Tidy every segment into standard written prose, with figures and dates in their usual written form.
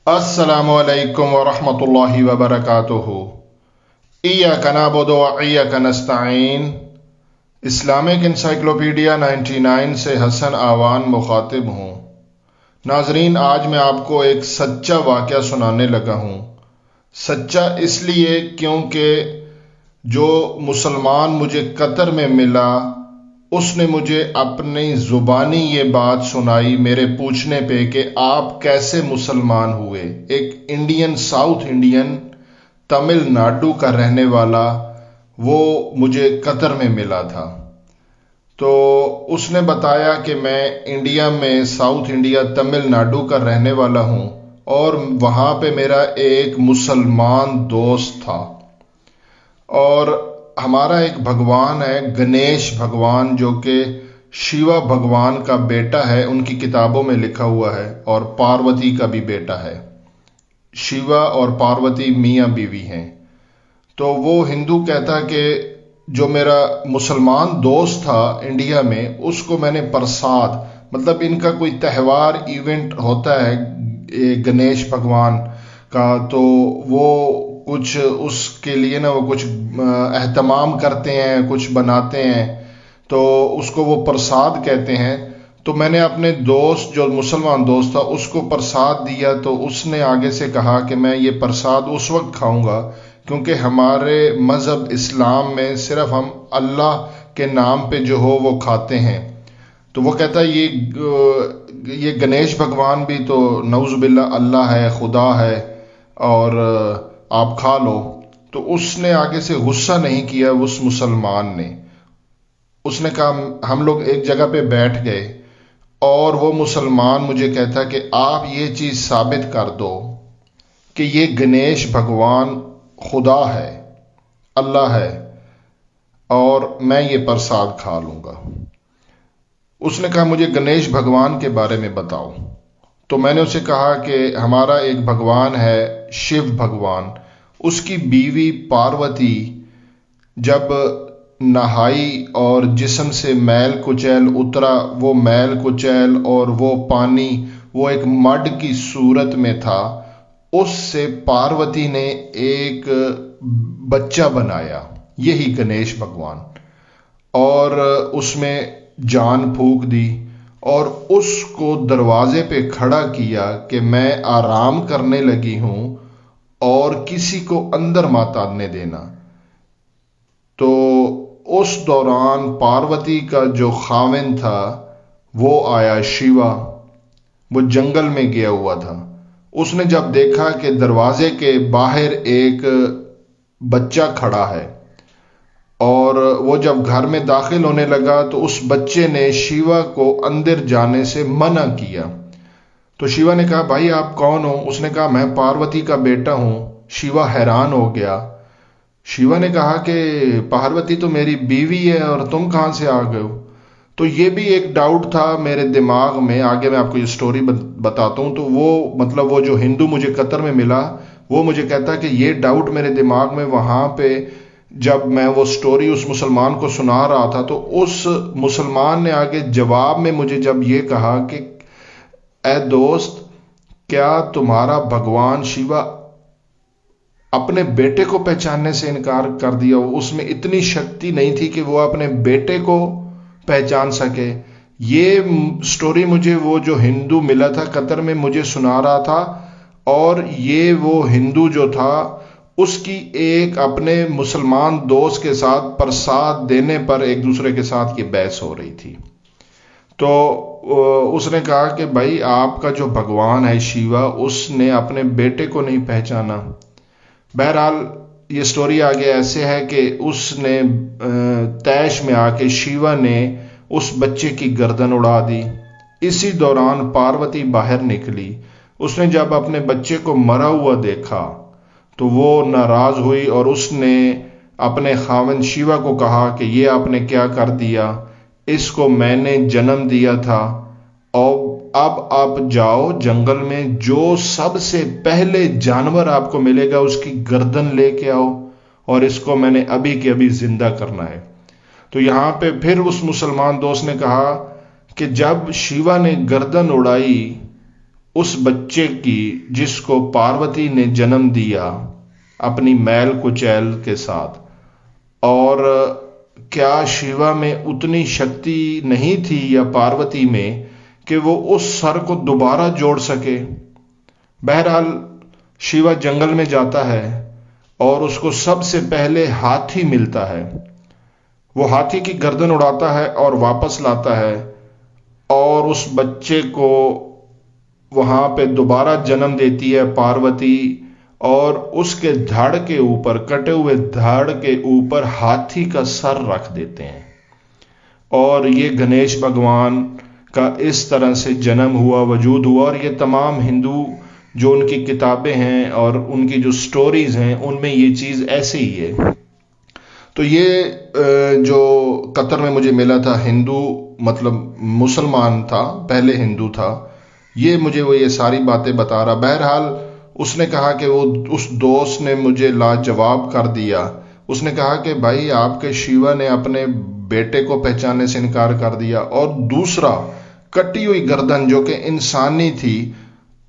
السلام علیکم ورحمۃ اللہ وبرکاتہ۔ ایاک نعبد و ایاک نستعین۔ اسلامک انسائکلوپیڈیا 99 سے حسن آوان مخاطب ہوں۔ ناظرین، آج میں آپ کو ایک سچا واقعہ سنانے لگا ہوں۔ سچا اس لیے کیونکہ جو مسلمان مجھے قطر میں ملا اس نے مجھے اپنی زبانی یہ بات سنائی میرے پوچھنے پہ کہ آپ کیسے مسلمان ہوئے۔ ایک Indian, south Indian, Tamil Nadu کا رہنے والا، وہ مجھے قطر میں ملا تھا۔ تو اس نے بتایا کہ میں انڈیا میں، ساؤتھ انڈیا، تمل ناڈو کا رہنے والا ہوں، اور وہاں پہ میرا ایک مسلمان دوست تھا، اور ہمارا ایک بھگوان ہے گنیش بھگوان، جو کہ شیوا بھگوان کا بیٹا ہے، ان کی کتابوں میں لکھا ہوا ہے، اور پاروتی کا بھی بیٹا ہے۔ شیوا اور پاروتی میاں بیوی ہیں۔ تو وہ ہندو کہتا کہ جو میرا مسلمان دوست تھا انڈیا میں، اس کو میں نے پرساد، مطلب ان کا کوئی تہوار ایونٹ ہوتا ہے گنیش بھگوان کا، تو وہ کچھ اس کے لیے نا وہ کچھ اہتمام کرتے ہیں، کچھ بناتے ہیں، تو اس کو وہ پرساد کہتے ہیں۔ تو میں نے اپنے دوست، جو مسلمان دوست تھا، اس کو پرساد دیا، تو اس نے آگے سے کہا کہ میں یہ پرساد اس وقت کھاؤں گا کیونکہ ہمارے مذہب اسلام میں صرف ہم اللہ کے نام پہ جو ہو وہ کھاتے ہیں۔ تو وہ کہتا ہے یہ گنیش بھگوان بھی تو نعوذ باللہ اللہ ہے، خدا ہے، اور آپ کھا لو۔ تو اس نے آگے سے غصہ نہیں کیا اس مسلمان نے۔ اس نے کہا، ہم لوگ ایک جگہ پہ بیٹھ گئے، اور وہ مسلمان مجھے کہتا کہ آپ یہ چیز ثابت کر دو کہ یہ گنیش بھگوان خدا ہے، اللہ ہے، اور میں یہ پرساد کھا لوں گا۔ اس نے کہا مجھے گنیش بھگوان کے بارے میں بتاؤ۔ تو میں نے اسے کہا کہ ہمارا ایک بھگوان ہے شیو بھگوان، اس کی بیوی پاروتی جب نہائی اور جسم سے میل کچیل اترا، وہ میل کچیل اور وہ پانی وہ ایک مڈ کی صورت میں تھا، اس سے پاروتی نے ایک بچہ بنایا، یہی گنیش بھگوان، اور اس میں جان پھونک دی، اور اس کو دروازے پہ کھڑا کیا کہ میں آرام کرنے لگی ہوں اور کسی کو اندر مت آنے دینا۔ تو اس دوران پاروتی کا جو خاوند تھا وہ آیا، شیوا، وہ جنگل میں گیا ہوا تھا۔ اس نے جب دیکھا کہ دروازے کے باہر ایک بچہ کھڑا ہے، اور وہ جب گھر میں داخل ہونے لگا تو اس بچے نے شیوا کو اندر جانے سے منع کیا۔ تو شیوا نے کہا، بھائی آپ کون ہو؟ اس نے کہا، میں پاروتی کا بیٹا ہوں۔ شیوا حیران ہو گیا۔ شیوا نے کہا کہ پاروتی تو میری بیوی ہے، اور تم کہاں سے آ گئے ہو؟ تو یہ بھی ایک ڈاؤٹ تھا میرے دماغ میں۔ آگے میں آپ کو یہ سٹوری بتاتا ہوں۔ تو وہ مطلب وہ جو ہندو مجھے قطر میں ملا، وہ مجھے کہتا کہ یہ ڈاؤٹ میرے دماغ میں وہاں پہ جب میں وہ سٹوری اس مسلمان کو سنا رہا تھا، تو اس مسلمان نے آگے جواب میں مجھے جب یہ کہا کہ اے دوست، کیا تمہارا بھگوان شیوا اپنے بیٹے کو پہچاننے سے انکار کر دیا؟ اس میں اتنی شکتی نہیں تھی کہ وہ اپنے بیٹے کو پہچان سکے۔ یہ سٹوری مجھے وہ جو ہندو ملا تھا قطر میں مجھے سنا رہا تھا، اور یہ وہ ہندو جو تھا اس کی ایک اپنے مسلمان دوست کے ساتھ پرساد دینے پر ایک دوسرے کے ساتھ یہ بحث ہو رہی تھی۔ تو اس نے کہا کہ بھائی آپ کا جو بھگوان ہے شیوا، اس نے اپنے بیٹے کو نہیں پہچانا۔ بہرحال یہ سٹوری آگے ایسے ہے کہ اس نے طیش میں آ کے شیوا نے اس بچے کی گردن اڑا دی۔ اسی دوران پاروتی باہر نکلی۔ اس نے جب اپنے بچے کو مرا ہوا دیکھا تو وہ ناراض ہوئی، اور اس نے اپنے خاوند شیوا کو کہا کہ یہ آپ نے کیا کر دیا؟ اس کو میں نے جنم دیا تھا، اور اب آپ جاؤ جنگل میں، جو سب سے پہلے جانور آپ کو ملے گا اس کی گردن لے کے آؤ، اور اس کو میں نے ابھی کے ابھی زندہ کرنا ہے۔ تو یہاں پہ پھر اس مسلمان دوست نے کہا کہ جب شیوا نے گردن اڑائی اس بچے کی جس کو پاروتی نے جنم دیا اپنی میل کچیل کے ساتھ، اور کیا شیوا میں اتنی شکتی نہیں تھی یا پاروتی میں کہ وہ اس سر کو دوبارہ جوڑ سکے؟ بہرحال شیوا جنگل میں جاتا ہے اور اس کو سب سے پہلے ہاتھی ملتا ہے. وہ ہاتھی کی گردن اڑاتا ہے اور واپس لاتا ہے، اور اس بچے کو وہاں پہ دوبارہ جنم دیتی ہے پاروتی، اور اس کے دھڑ کے اوپر، کٹے ہوئے دھڑ کے اوپر ہاتھی کا سر رکھ دیتے ہیں. اور یہ گنیش بھگوان کا اس طرح سے جنم ہوا، وجود ہوا. اور یہ تمام ہندو جو ان کی کتابیں ہیں اور ان کی جو سٹوریز ہیں ان میں یہ چیز ایسے ہی ہے. تو یہ جو قطر میں مجھے ملا تھا، ہندو مطلب مسلمان تھا، پہلے ہندو تھا، یہ مجھے وہ یہ ساری باتیں بتا رہا. بہرحال اس نے کہا کہ وہ اس دوست نے مجھے لاجواب کر دیا. اس نے کہا کہ بھائی آپ کے شیوا نے اپنے بیٹے کو پہچاننے سے انکار کر دیا، اور دوسرا کٹی ہوئی گردن جو کہ انسانی تھی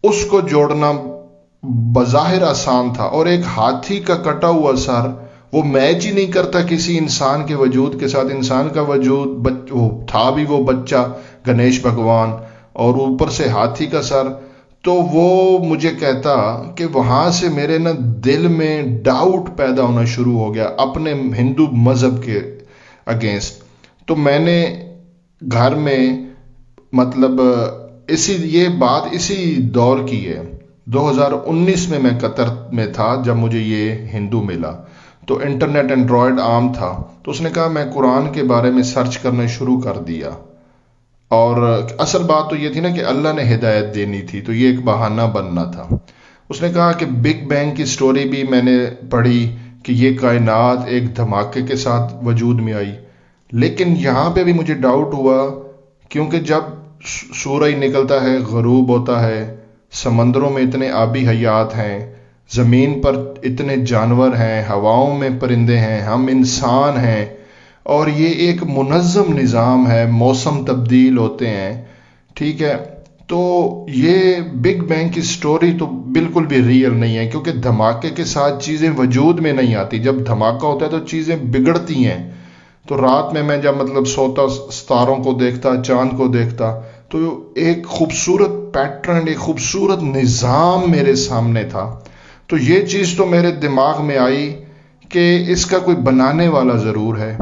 اس کو جوڑنا بظاہر آسان تھا، اور ایک ہاتھی کا کٹا ہوا سر وہ میچ ہی نہیں کرتا کسی انسان کے وجود کے ساتھ. انسان کا وجود وہ تھا بھی وہ بچہ گنیش بھگوان، اور اوپر سے ہاتھی کا سر. تو وہ مجھے کہتا کہ وہاں سے میرے نا دل میں ڈاؤٹ پیدا ہونا شروع ہو گیا اپنے ہندو مذہب کے اگینسٹ. تو میں نے گھر میں مطلب یہ بات اسی دور کی ہے، 2019 میں قطر میں تھا جب مجھے یہ ہندو ملا. تو انٹرنیٹ اینڈرائڈ عام تھا، تو اس نے کہا میں قرآن کے بارے میں سرچ کرنا شروع کر دیا. اور اصل بات تو یہ تھی نا کہ اللہ نے ہدایت دینی تھی، تو یہ ایک بہانہ بننا تھا. اس نے کہا کہ بگ بینگ کی سٹوری بھی میں نے پڑھی کہ یہ کائنات ایک دھماکے کے ساتھ وجود میں آئی. لیکن یہاں پہ بھی مجھے ڈاؤٹ ہوا، کیونکہ جب سورج نکلتا ہے، غروب ہوتا ہے، سمندروں میں اتنے آبی حیات ہیں، زمین پر اتنے جانور ہیں، ہواؤں میں پرندے ہیں، ہم انسان ہیں، اور یہ ایک منظم نظام ہے، موسم تبدیل ہوتے ہیں، ٹھیک ہے. تو یہ بگ بینگ کی سٹوری تو بالکل بھی ریئل نہیں ہے، کیونکہ دھماکے کے ساتھ چیزیں وجود میں نہیں آتی. جب دھماکہ ہوتا ہے تو چیزیں بگڑتی ہیں. تو رات میں جب مطلب سوتا، ستاروں کو دیکھتا، چاند کو دیکھتا، تو ایک خوبصورت پیٹرن، ایک خوبصورت نظام میرے سامنے تھا. تو یہ چیز تو میرے دماغ میں آئی کہ اس کا کوئی بنانے والا ضرور ہے،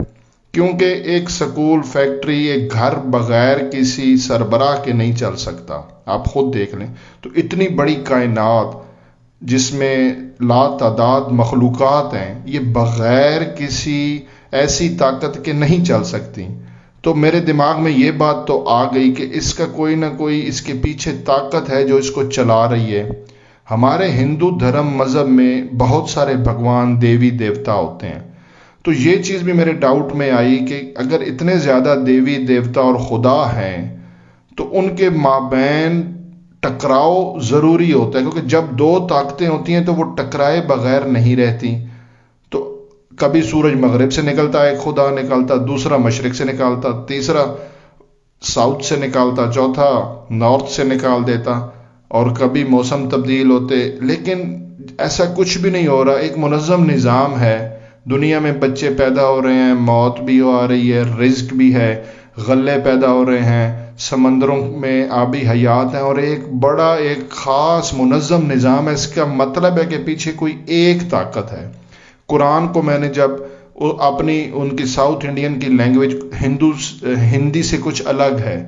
کیونکہ ایک سکول، فیکٹری، ایک گھر بغیر کسی سربراہ کے نہیں چل سکتا. آپ خود دیکھ لیں. تو اتنی بڑی کائنات جس میں لا تعداد مخلوقات ہیں، یہ بغیر کسی ایسی طاقت کے نہیں چل سکتی. تو میرے دماغ میں یہ بات تو آ گئی کہ اس کا کوئی نہ کوئی اس کے پیچھے طاقت ہے جو اس کو چلا رہی ہے. ہمارے ہندو دھرم مذہب میں بہت سارے بھگوان، دیوی دیوتا ہوتے ہیں. تو یہ چیز بھی میرے ڈاؤٹ میں آئی کہ اگر اتنے زیادہ دیوی دیوتا اور خدا ہیں تو ان کے مابین ٹکراؤ ضروری ہوتا ہے، کیونکہ جب دو طاقتیں ہوتی ہیں تو وہ ٹکرائے بغیر نہیں رہتی. تو کبھی سورج مغرب سے نکلتا، ایک خدا نکلتا، دوسرا مشرق سے نکالتا، تیسرا ساؤتھ سے نکالتا، چوتھا نارتھ سے نکال دیتا، اور کبھی موسم تبدیل ہوتے. لیکن ایسا کچھ بھی نہیں ہو رہا. ایک منظم نظام ہے. دنیا میں بچے پیدا ہو رہے ہیں، موت بھی آ رہی ہے، رزق بھی ہے، غلے پیدا ہو رہے ہیں، سمندروں میں آبی حیات ہیں، اور ایک بڑا، ایک خاص منظم نظام ہے. اس کا مطلب ہے کہ پیچھے کوئی ایک طاقت ہے. قرآن کو میں نے جب اپنی ان کی ساؤتھ انڈین کی لینگویج ہندی سے کچھ الگ ہے،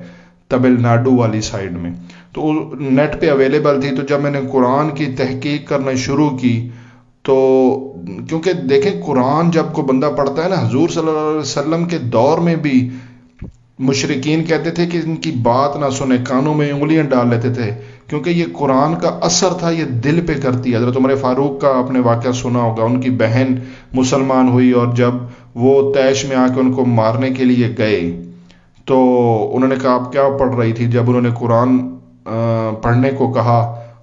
تمل ناڈو والی سائڈ میں، تو نیٹ پہ اویلیبل تھی. تو جب میں نے قرآن کی تحقیق کرنا شروع کی، تو کیونکہ دیکھیں قرآن جب کو بندہ پڑھتا ہے نا، حضور صلی اللہ علیہ وسلم کے دور میں بھی مشرکین کہتے تھے کہ ان کی بات نہ سنیں، کانوں میں انگلیاں ڈال لیتے تھے، کیونکہ یہ قرآن کا اثر تھا، یہ دل پہ کرتی ہے. حضرت عمر فاروق کا آپ نے واقعہ سنا ہوگا. ان کی بہن مسلمان ہوئی، اور جب وہ طیش میں آ کے ان کو مارنے کے لیے گئے تو انہوں نے کہا آپ کیا پڑھ رہی تھی؟ جب انہوں نے قرآن پڑھنے کو کہا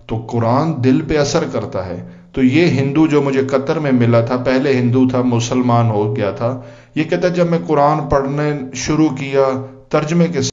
تو قرآن دل پہ اثر کرتا ہے. تو یہ ہندو جو مجھے قطر میں ملا تھا، پہلے ہندو تھا، مسلمان ہو گیا تھا، یہ کہتا ہے جب میں قرآن پڑھنے شروع کیا ترجمے کے